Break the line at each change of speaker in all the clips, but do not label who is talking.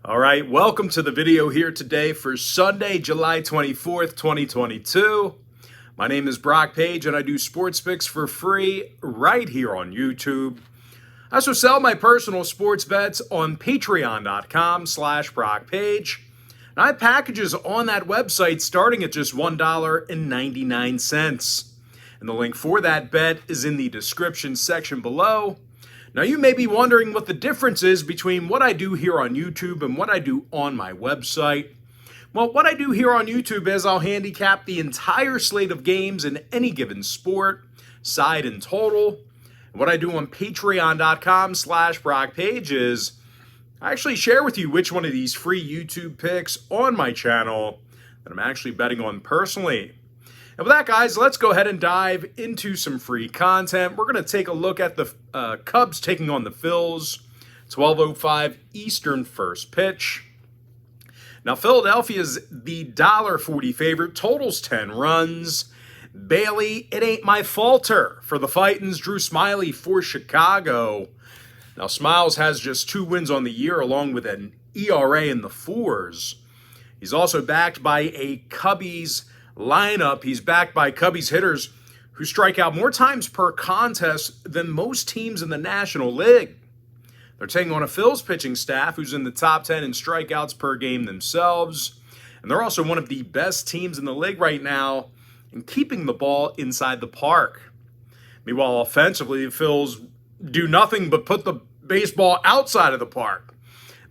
All right, welcome to the video here today for Sunday, July 24th, 2022. My name is Brock Page and I do sports picks for free right here on YouTube. I also sell my personal sports bets on patreon.com/BrockPage. And I have packages on that website starting at just $1.99. And the link for that bet is in the description section below. Now, you may be wondering what the difference is between what I do here on YouTube and what I do on my website. Well, what I do here on YouTube is I'll handicap the entire slate of games in any given sport, side and total. And what I do on patreon.com/BrockPage is I actually share with you which one of these free YouTube picks on my channel that I'm actually betting on personally. And with that, guys, let's go ahead and dive into some free content. We're going to take a look at the Cubs taking on the Phils, 12:05 Eastern first pitch. Now, Philadelphia's the $1.40 favorite, totals 10 runs. Bailey, it ain't my falter for the Fightins. Drew Smiley for Chicago. Now, Smiles has just 2 wins on the year, along with an ERA in the 4s. He's also backed by a Cubbies lineup. He's backed by Cubbies hitters who strike out more times per contest than most teams in the National League. They're taking on a Phil's pitching staff who's in the top 10 in strikeouts per game themselves. And they're also one of the best teams in the league right now in keeping the ball inside the park. Meanwhile, offensively, the Phils do nothing but put the baseball outside of the park.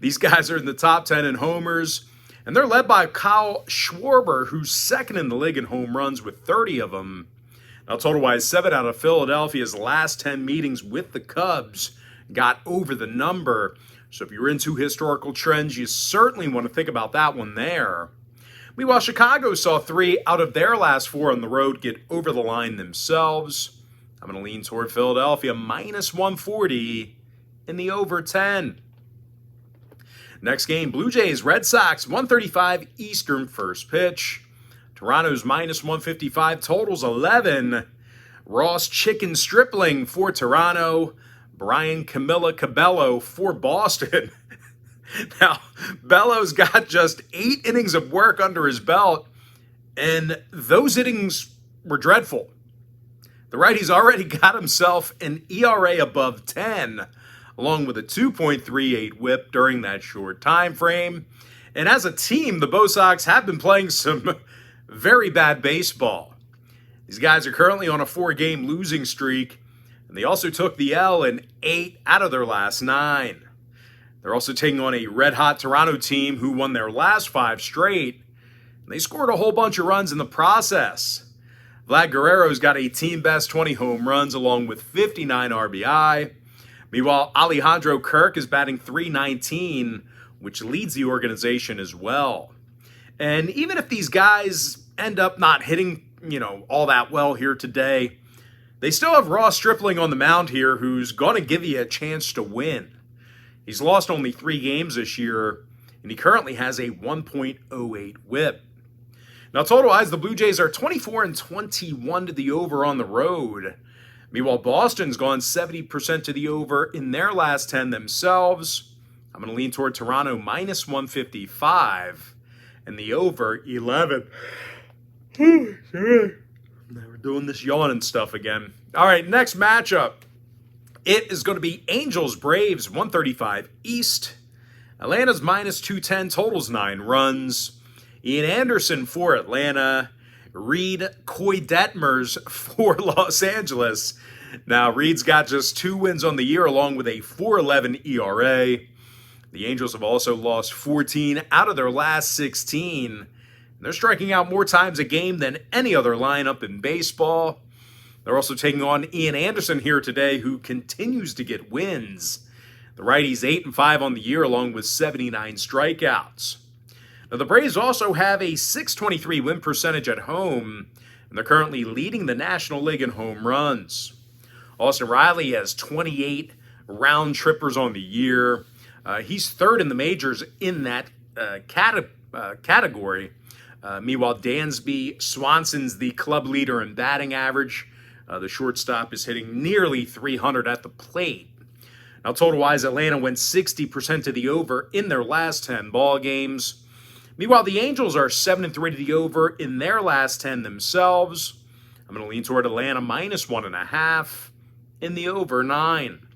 These guys are in the top 10 in homers, and they're led by Kyle Schwarber, who's second in the league in home runs with 30 of them. Now, total-wise, 7 out of Philadelphia's last 10 meetings with the Cubs got over the number. So if you're into historical trends, you certainly want to think about that one there. Meanwhile, Chicago saw 3 out of their last 4 on the road get over the line themselves. I'm going to lean toward Philadelphia, -140 in the over 10. Next game, Blue Jays, Red Sox, 1:35 Eastern first pitch. Toronto's -155, totals 11. Ross Chicken Stripling for Toronto. Brian Camilla Cabello for Boston. Now, Bello's got just 8 innings of work under his belt, and those innings were dreadful. The righty's already got himself an ERA above 10, along with a 2.38 whip during that short time frame. And as a team, the Bo Sox have been playing some very bad baseball. These guys are currently on a 4-game losing streak, and they also took the L in 8 out of their last 9. They're also taking on a red-hot Toronto team who won their last 5 straight, and they scored a whole bunch of runs in the process. Vlad Guerrero's got a team-best 20 home runs along with 59 RBI. Meanwhile, Alejandro Kirk is batting .319, which leads the organization as well. And even if these guys end up not hitting, all that well here today, they still have Ross Stripling on the mound here who's going to give you a chance to win. He's lost only 3 games this year, and he currently has a 1.08 whip. Now, total-wise, the Blue Jays are 24-21 to the over on the road. Meanwhile, Boston's gone 70% to the over in their last 10 themselves. I'm going to lean toward Toronto -155 and the over 11. We're doing this yawning stuff again. All right, next matchup. It is going to be Angels-Braves, 1:35 East. Atlanta's -210, totals 9 runs. Ian Anderson for Atlanta. Reed Coy Detmers for Los Angeles. Now, Reed's got just 2 wins on the year along with a .411 ERA. The Angels have also lost 14 out of their last 16. And they're striking out more times a game than any other lineup in baseball. They're also taking on Ian Anderson here today, who continues to get wins. The righty's 8-5 on the year along with 79 strikeouts. Now, the Braves also have a .623 win percentage at home, and they're currently leading the National League in home runs. Austin Riley has 28 round trippers on the year. He's 3rd in the majors in that category. Meanwhile, Dansby Swanson's the club leader in batting average. The shortstop is hitting nearly .300 at the plate. Now, total-wise, Atlanta went 60% to the over in their last 10 ball games. Meanwhile, the Angels are 7-3 to the over in their last 10 themselves. I'm going to lean toward Atlanta minus 1.5 in the over 9.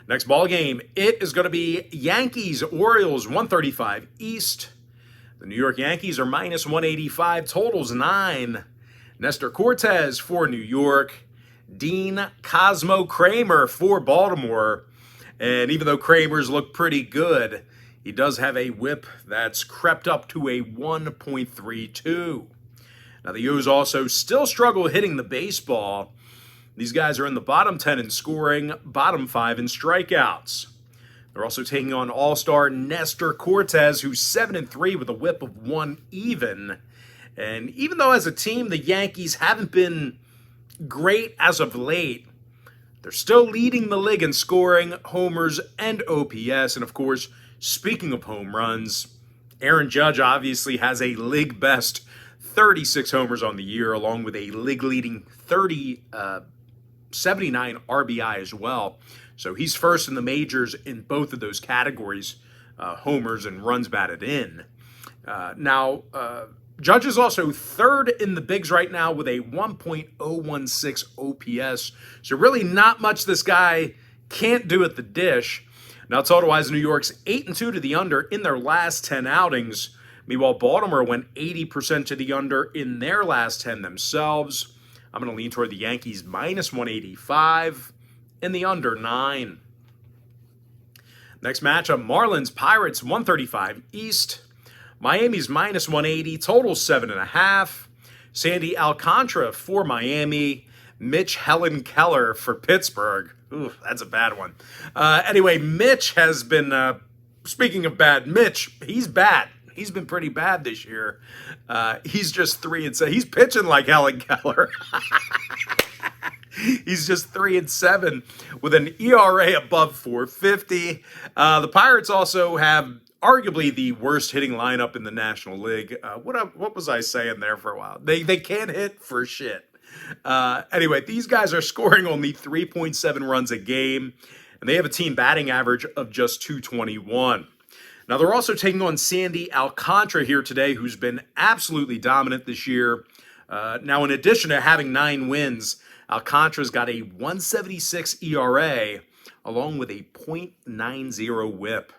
Next ball game, it is going to be Yankees, Orioles, 135 East. The New York Yankees are minus 185, totals 9. Nestor Cortez for New York. Dean Cosmo Kramer for Baltimore. And even though Kramer's looked pretty good, he does have a whip that's crept up to a 1.32. Now, the O's also still struggle hitting the baseball. These guys are in the bottom 10 in scoring, bottom 5 in strikeouts. They're also taking on all-star Nestor Cortez, who's 7-3 with a whip of 1 even. And even though as a team the Yankees haven't been great as of late, they're still leading the league in scoring, homers, and OPS. And of course, speaking of home runs, Aaron Judge obviously has a league best 36 homers on the year, along with a league-leading 79 RBI as well. So he's first in the majors in both of those categories, homers and runs batted in. Now, Judge is also third in the bigs right now with a 1.016 OPS. So really not much this guy can't do at the dish. Now, total-wise, New York's 8-2 to the under in their last 10 outings. Meanwhile, Baltimore went 80% to the under in their last 10 themselves. I'm going to lean toward the Yankees minus 185 in the under 9. Next matchup, Marlins, Pirates, 135 East. Miami's minus 180, total 7.5. Sandy Alcantara for Miami. Mitch Helen Keller for Pittsburgh. Ooh, that's a bad one. Anyway, Mitch has been, speaking of bad, Mitch, he's bad. He's been pretty bad this year. He's just 3-7. He's pitching like Helen Keller. He's just 3-7 with an ERA above 4.50. The Pirates also have arguably the worst hitting lineup in the National League. What was I saying there for a while? They can't hit for shit. Anyway, these guys are scoring only 3.7 runs a game, and they have a team batting average of just 221. Now, they're also taking on Sandy Alcantara here today, who's been absolutely dominant this year. Now, in addition to having 9 wins, Alcantara's got a 1.76 ERA, along with a .90 whip.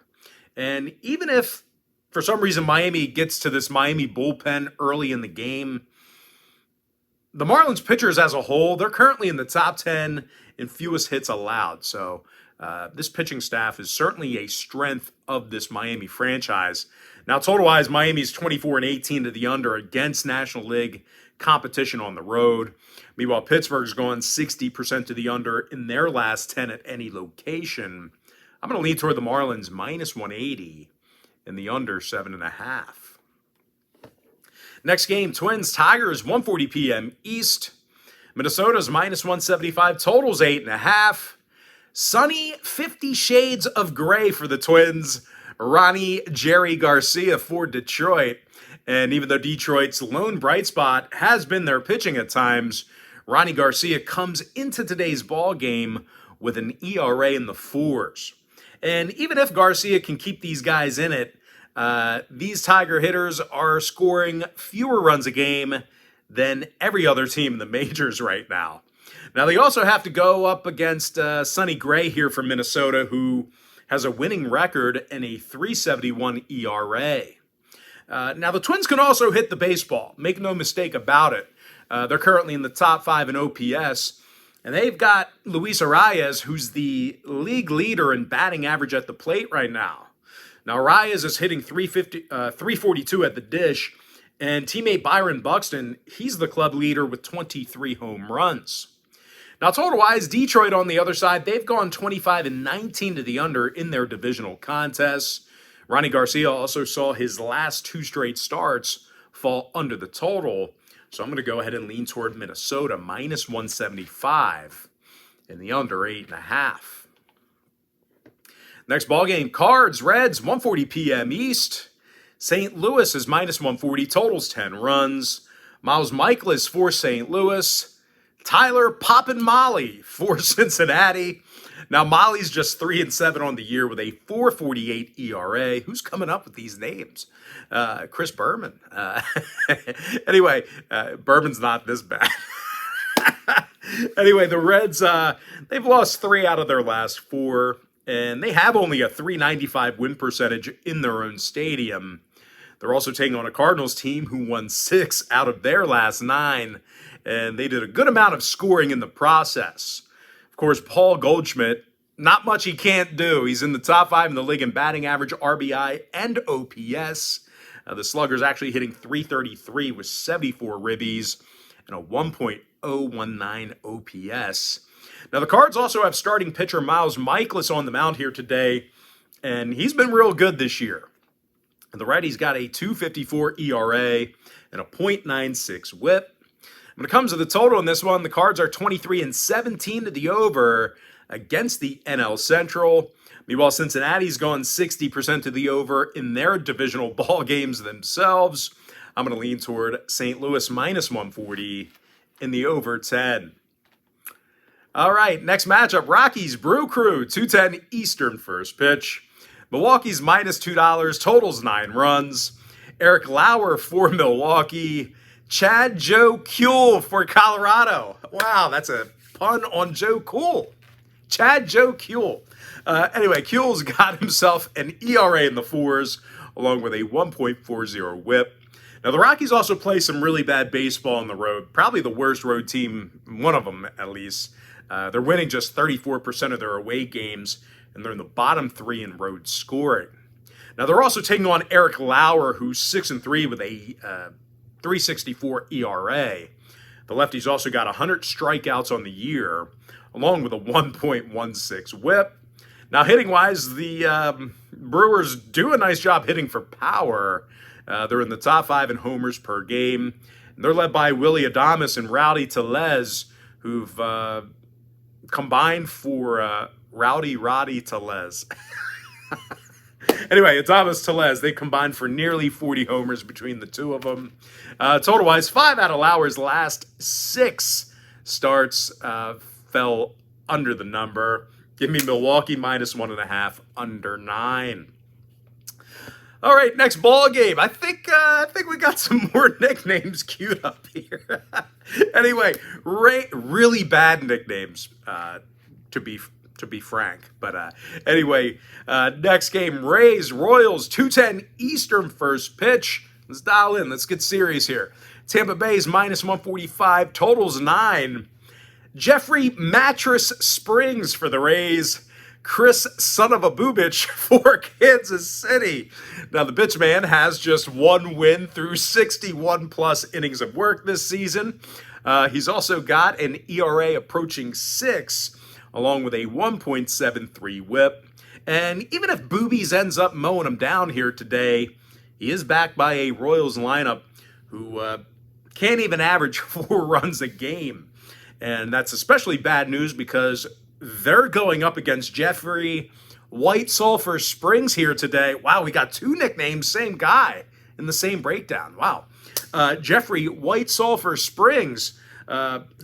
And even if, for some reason, Miami gets to this Miami bullpen early in the game, the Marlins pitchers as a whole, they're currently in the top 10 in fewest hits allowed. So this pitching staff is certainly a strength of this Miami franchise. Now, total-wise, Miami's 24-18 to the under against National League competition on the road. Meanwhile, Pittsburgh's gone 60% to the under in their last 10 at any location. I'm going to lean toward the Marlins minus 180 in the under 7.5. Next game, Twins, Tigers, 1:40 p.m. East. Minnesota's minus 175, totals 8.5. Sunny 50 shades of gray for the Twins. Ronnie Jerry Garcia for Detroit. And even though Detroit's lone bright spot has been their pitching at times, Ronnie Garcia comes into today's ball game with an ERA in the 4s. And even if Garcia can keep these guys in it, these Tiger hitters are scoring fewer runs a game than every other team in the majors right now. Now, they also have to go up against Sonny Gray here from Minnesota, who has a winning record and a 3.71 ERA. Now, the Twins can also hit the baseball. Make no mistake about it. They're currently in the top 5 in OPS. And they've got Luis Arias, who's the league leader in batting average at the plate right now. Now, Arias is hitting 342 at the dish. And teammate Byron Buxton, he's the club leader with 23 home runs. Now, total-wise, Detroit on the other side, they've gone 25-19 to the under in their divisional contests. Ronnie Garcia also saw his last 2 straight starts fall under the total. So I'm going to go ahead and lean toward Minnesota, minus 175 in the under 8.5. Next ball game, Cards, Reds, 1:40 p.m. East. St. Louis is minus 140, totals 10 runs. Miles Michaelis for St. Louis. Tyler Poppin' Molly for Cincinnati. Now, Molly's just 3-7 on the year with a 4.48 ERA. Who's coming up with these names? Chris Berman. Anyway, Berman's not this bad. Anyway, the Reds, they've lost 3 out of their last 4, and they have only a .395 win percentage in their own stadium. They're also taking on a Cardinals team who won 6 out of their last 9, and they did a good amount of scoring in the process. Of course, Paul Goldschmidt, not much he can't do. He's in the top 5 in the league in batting average, RBI, and OPS. The Slugger's actually hitting .333 with 74 ribbies and a 1.019 OPS. Now, the Cards also have starting pitcher Miles Mikolas on the mound here today, and he's been real good this year. And the righty's got a .254 ERA and a .96 whip. When it comes to the total in this one, the Cards are 23-17 to the over against the NL Central. Meanwhile, Cincinnati's gone 60% to the over in their divisional ball games themselves. I'm going to lean toward St. Louis -140 in the over 10. All right, next matchup, Rockies Brew Crew, 2:10 Eastern first pitch. Milwaukee's -$2, totals 9 runs. Eric Lauer for Milwaukee. Chad Joe Kuhl for Colorado. Wow, that's a pun on Joe Cool. Chad Joe Kuhl. Anyway, Kuhl's got himself an ERA in the 4s, along with a 1.40 whip. Now, the Rockies also play some really bad baseball on the road. Probably the worst road team, one of them at least. They're winning just 34% of their away games, and they're in the bottom 3 in road scoring. Now, they're also taking on Eric Lauer, who's 6-3 with a .364 ERA. The lefty's also got 100 strikeouts on the year, along with a 1.16 whip. Now, hitting-wise, the Brewers do a nice job hitting for power. They're in the top 5 in homers per game. And they're led by Willy Adames and Rowdy Tellez, who've combined for Roddy Tellez. Anyway, Adames Tellez, they combined for nearly 40 homers between the two of them. Total-wise, 5 out of Lauer's last 6 starts fell under the number. Give me Milwaukee -1.5, under 9. All right, next ball game. I think we got some more nicknames queued up here. Anyway, really bad nicknames, to be frank. But anyway, next game, Rays Royals 2:10 Eastern first pitch. Let's dial in. Let's get serious here. Tampa Bay's -145, totals 9. Jeffrey Mattress Springs for the Rays. Chris Son of a Boobich for Kansas City. Now, the bitch man has just 1 win through 61-plus innings of work this season. He's also got an ERA approaching 6, along with a 1.73 whip. And even if Boobies ends up mowing him down here today, he is backed by a Royals lineup who can't even average 4 runs a game. And that's especially bad news because they're going up against Jeffrey White Sulphur Springs here today. Wow, we got 2 nicknames, same guy in the same breakdown. Wow. Jeffrey White Sulphur Springs,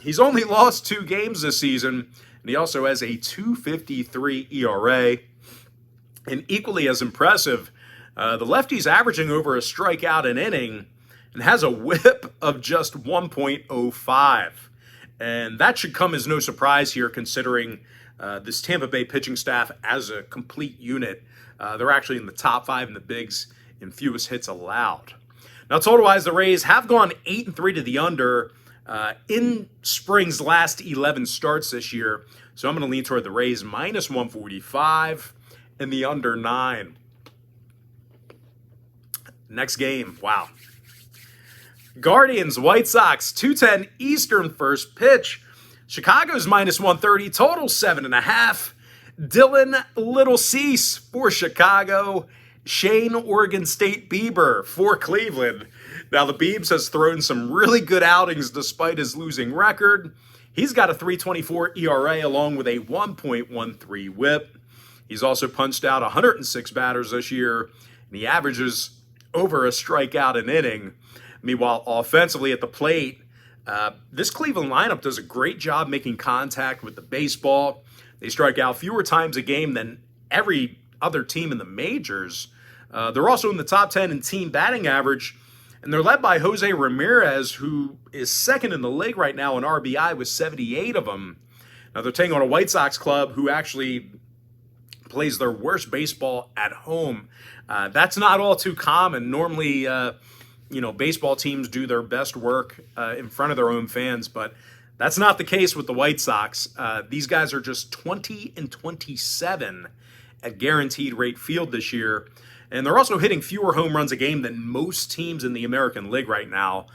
he's only lost 2 games this season, and he also has a .253 ERA. And equally as impressive, the lefty's averaging over a strikeout an inning and has a whip of just 1.05. And that should come as no surprise here, considering this Tampa Bay pitching staff as a complete unit. They're actually in the top 5 in the bigs in fewest hits allowed. Now, total-wise, the Rays have gone 8-3 to the under in spring's last 11 starts this year. So I'm going to lean toward the Rays -145 and the under 9. Next game, wow. Guardians, White Sox, 2:10 Eastern first pitch. Chicago's -130, total 7.5. Dylan Little Cease for Chicago. Shane Oregon State Bieber for Cleveland. Now, the Biebs has thrown some really good outings despite his losing record. He's got a .324 ERA along with a 1.13 whip. He's also punched out 106 batters this year, and he averages over a strikeout an inning. Meanwhile, offensively at the plate, this Cleveland lineup does a great job making contact with the baseball. They strike out fewer times a game than every other team in the majors. They're also in the top 10 in team batting average, and they're led by Jose Ramirez, who is second in the league right now in RBI with 78 of them. Now, they're taking on a White Sox club who actually plays their worst baseball at home. That's not all too common. Normally, baseball teams do their best work in front of their own fans, but that's not the case with the White Sox. These guys are just 20-27 at guaranteed rate field this year. And they're also hitting fewer home runs a game than most teams in the American League right now.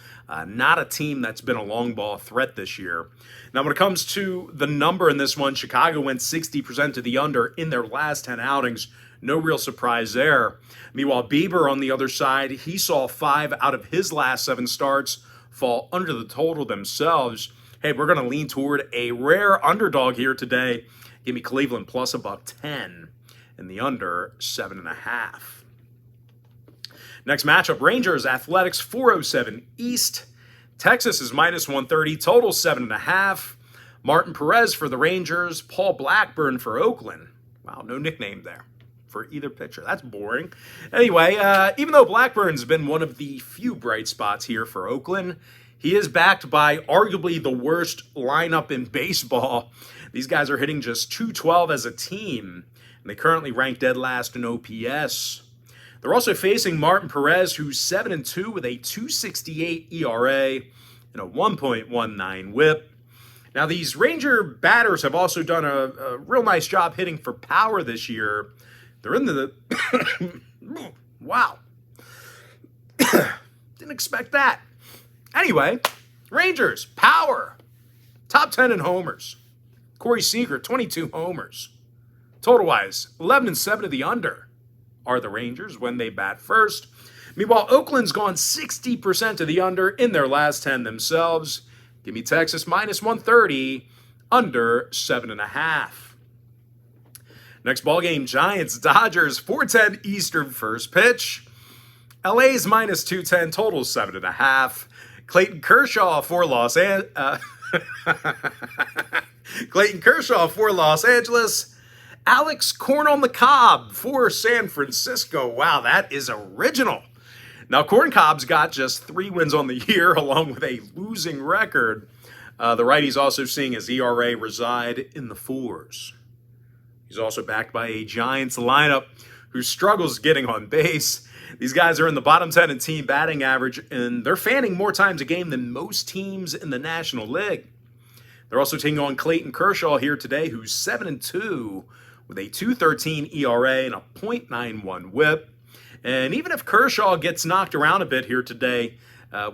Not a team that's been a long ball threat this year. Now, when it comes to the number in this one, Chicago went 60% to the under in their last 10 outings. No real surprise there. Meanwhile, Bieber on the other side, he saw 5 out of his last 7 starts fall under the total themselves. Hey, we're going to lean toward a rare underdog here today. Give me Cleveland plus $1.10 in the under 7.5. Next matchup, Rangers Athletics 407 East. Texas is minus 130, total 7.5. Martin Perez for the Rangers, Paul Blackburn for Oakland. Wow, no nickname there for either pitcher. That's boring. Anyway, even though Blackburn's been one of the few bright spots here for Oakland, he is backed by arguably the worst lineup in baseball. These guys are hitting just .212 as a team, and they currently rank dead last in OPS. They're also facing Martin Perez, who's 7-2 with a .268 ERA and a 1.19 WHIP. Now, these Ranger batters have also done a real nice job hitting for power this year. They're in the... Wow. Didn't expect that. Anyway, Rangers, power. Top 10 in homers. Corey Seager, 22 homers. Total-wise, 11-7 to the under are the Rangers when they bat first. Meanwhile, Oakland's gone 60% to the under in their last 10 themselves. Give me Texas minus 130, under 7.5. Next ball game, Giants, Dodgers, 4:10 Eastern first pitch. LA's minus 210, total 7.5. Clayton Kershaw for Los Angeles. Alex Corn on the Cob for San Francisco. Wow, that is original. Now, Corn Cob's got just 3 wins on the year, along with a losing record. The righty's also seeing his ERA reside in the 4s. He's also backed by a Giants lineup who struggles getting on base. These guys are in the bottom 10 in team batting average, and they're fanning more times a game than most teams in the National League. They're also taking on Clayton Kershaw here today, who's 7-2 with a .213 ERA and a .91 WHIP. And even if Kershaw gets knocked around a bit here today,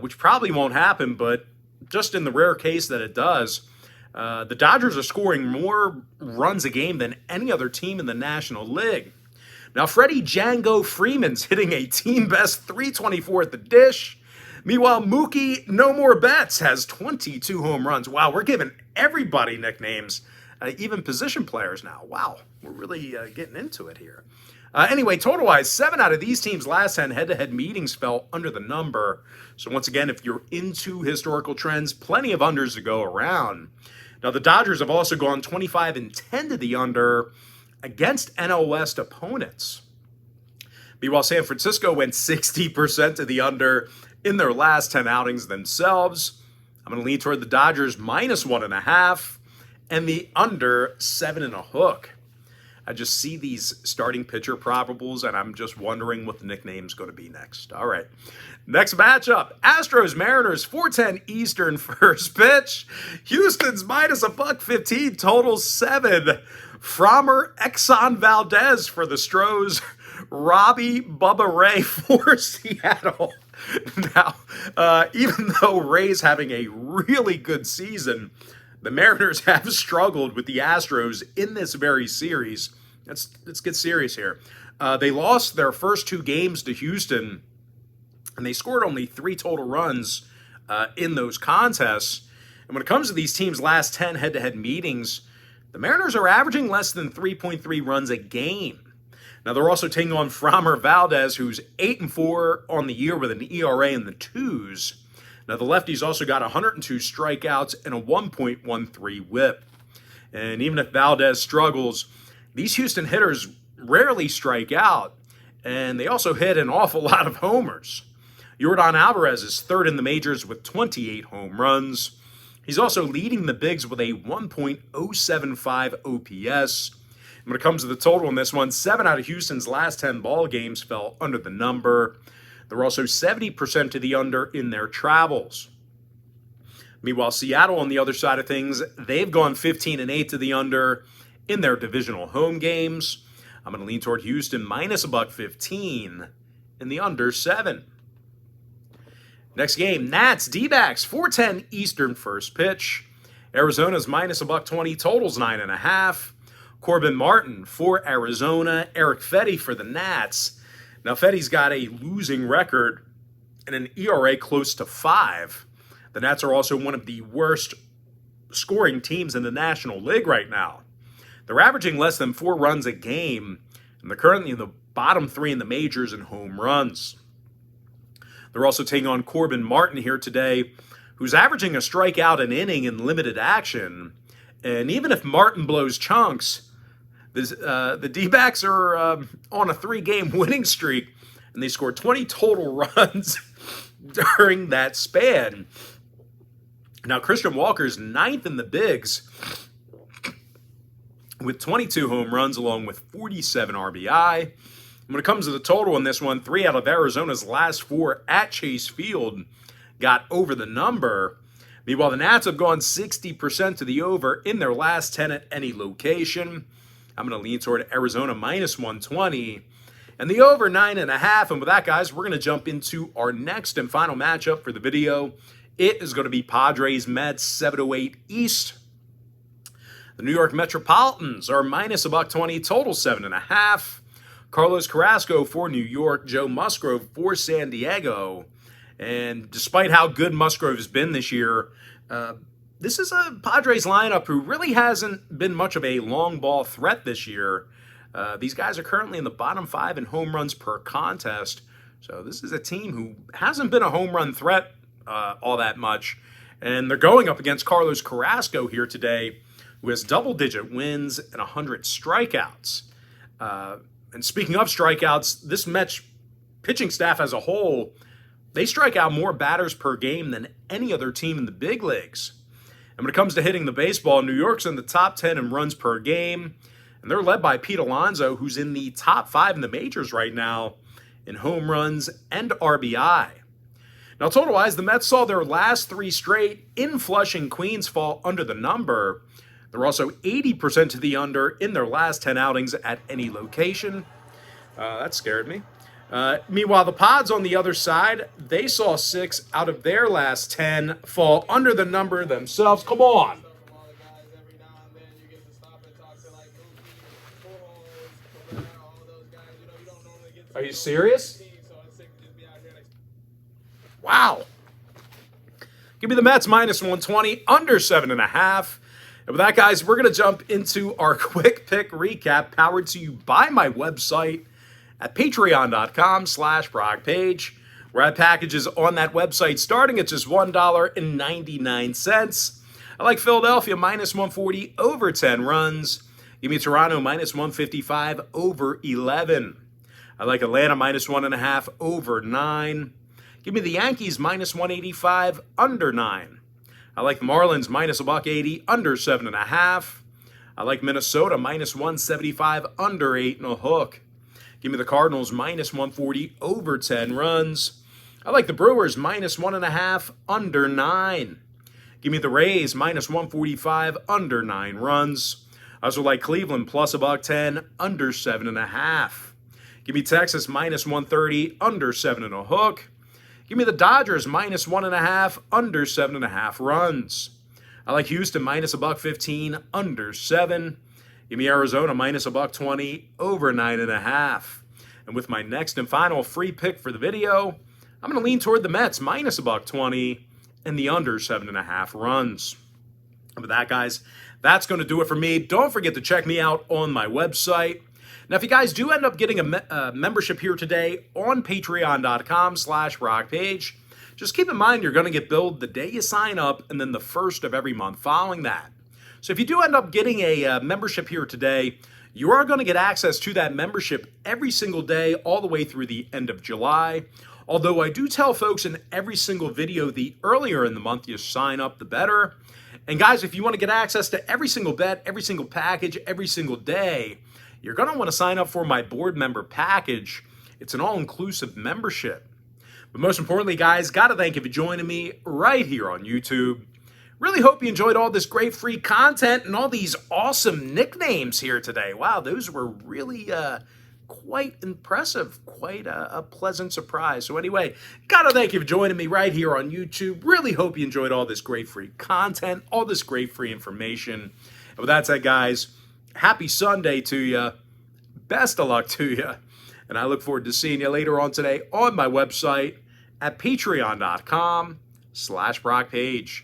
which probably won't happen, but just in the rare case that it does, the Dodgers are scoring more runs a game than any other team in the National League. Now, Freddie Django Freeman's hitting a team-best .324 at the dish. Meanwhile, Mookie No More Bets has 22 home runs. Wow, we're giving everybody nicknames, even position players now. Wow, we're really getting into it here. Anyway, total-wise, 7 out of these teams' last 10 head-to-head meetings fell under the number. So once again, if you're into historical trends, plenty of unders to go around. Now, the Dodgers have also gone 25-10 to the under against NL West opponents. Meanwhile, San Francisco went 60% to the under in their last 10 outings themselves. I'm going to lean toward the Dodgers minus 1.5 and the under 7.5. I just see these starting pitcher probables, and I'm just wondering what the nickname's going to be next. All right. Next matchup, Astros Mariners, 4:10 Eastern first pitch. Houston's minus $1.15, total 7. Framber Exxon Valdez for the Stros. Robbie Bubba Ray for Seattle. Now, even though Ray's having a really good season, the Mariners have struggled with the Astros in this very series. Let's get serious here. They lost their first 2 games to Houston, and they scored only 3 total runs in those contests. And when it comes to these teams' last 10 head-to-head meetings, the Mariners are averaging less than 3.3 runs a game. Now, they're also taking on Framber Valdez, who's 8-4 on the year with an ERA in the 2s. Now, the lefty's also got 102 strikeouts and a 1.13 WHIP. And even if Valdez struggles, these Houston hitters rarely strike out, and they also hit an awful lot of homers. Yordan Alvarez is third in the majors with 28 home runs. He's also leading the bigs with a 1.075 OPS. And when it comes to the total in this one, 7 out of Houston's last 10 ball games fell under the number. They're also 70% to the under in their travels. Meanwhile, Seattle on the other side of things, they've gone 15-8 to the under in their divisional home games. I'm going to lean toward Houston minus $1.15 in the under 7. Next game, Nats, D-backs, 4:10 Eastern first pitch. Arizona's minus $1.20, totals 9.5. Corbin Martin for Arizona, Eric Fetty for the Nats. Now, Fetty's got a losing record and an ERA close to 5. The Nats are also one of the worst scoring teams in the National League right now. They're averaging less than 4 runs a game, and they're currently in the bottom 3 in the majors in home runs. They're also taking on Corbin Martin here today, who's averaging a strikeout an inning in limited action. And even if Martin blows chunks, the D-backs are on a 3-game winning streak, and they scored 20 total runs during that span. Now, Christian Walker's 9th in the bigs with 22 home runs along with 47 RBI. When it comes to the total in this one, 3 out of Arizona's last 4 at Chase Field got over the number. Meanwhile, the Nats have gone 60% to the over in their last 10 at any location. I'm going to lean toward Arizona minus 120 and the over 9.5. And with that, guys, we're going to jump into our next and final matchup for the video. It is going to be Padres Mets 7-8 East. The New York Metropolitans are minus $1.20, total 7.5. Carlos Carrasco for New York, Joe Musgrove for San Diego. And despite how good Musgrove has been this year, this is a Padres lineup who really hasn't been much of a long ball threat this year. These guys are currently in the bottom 5 in home runs per contest. So this is a team who hasn't been a home run threat all that much. And they're going up against Carlos Carrasco here today, who has double-digit wins and 100 strikeouts. And speaking of strikeouts, this Mets pitching staff as a whole, they strike out more batters per game than any other team in the big leagues. And when it comes to hitting the baseball, New York's in the top 10 in runs per game, and they're led by Pete Alonso, who's in the top 5 in the majors right now in home runs and RBI. Now, total-wise, the Mets saw their last 3 straight in Flushing, Queens fall under the number. They're also 80% to the under in their last 10 outings at any location. That scared me. Meanwhile, the Pods on the other side, they saw 6 out of their last 10 fall under the number themselves. Come on. Are you serious? Wow. Give me the Mets minus 120, under 7.5. And with that, guys, we're going to jump into our quick pick recap powered to you by my website at patreon.com/BrockPage. We're at packages on that website starting at just $1.99. I like Philadelphia minus 140 over 10 runs. Give me Toronto minus 155 over 11. I like Atlanta minus 1.5 over 9. Give me the Yankees minus 185 under 9. I like the Marlins minus $1.80 under 7.5. I like Minnesota minus 175 under 8.5. Give me the Cardinals minus 140 over 10 runs. I like the Brewers minus 1.5 under 9. Give me the Rays minus 145 under 9 runs. I also like Cleveland plus $1.10 under 7.5. Give me Texas minus 130 under 7.5. Give me the Dodgers minus 1.5 under 7.5 runs. I like Houston minus $1.15 under 7. Give me Arizona minus $1.20 over 9.5. And with my next and final free pick for the video, I'm going to lean toward the Mets minus $1.20 and the under 7.5 runs. And with that, guys, that's going to do it for me. Don't forget to check me out on my website. Now, if you guys do end up getting a membership here today on patreon.com/BrockPage, just keep in mind you're going to get billed the day you sign up and then the first of every month following that. So if you do end up getting a membership here today, you are going to get access to that membership every single day all the way through the end of July. Although I do tell folks in every single video, the earlier in the month you sign up, the better. And guys, if you want to get access to every single bet, every single package, every single day, you're going to want to sign up for my board member package. It's an all-inclusive membership. But most importantly, guys, got to thank you for joining me right here on YouTube. Really hope you enjoyed all this great free content and all these awesome nicknames here today. Wow, those were really quite impressive, quite a pleasant surprise. So anyway, gotta thank you for joining me right here on YouTube. Really hope you enjoyed all this great free content, all this great free information. And with that said, guys, happy Sunday to you. Best of luck to you. And I look forward to seeing you later on today on my website at patreon.com/BrockPage.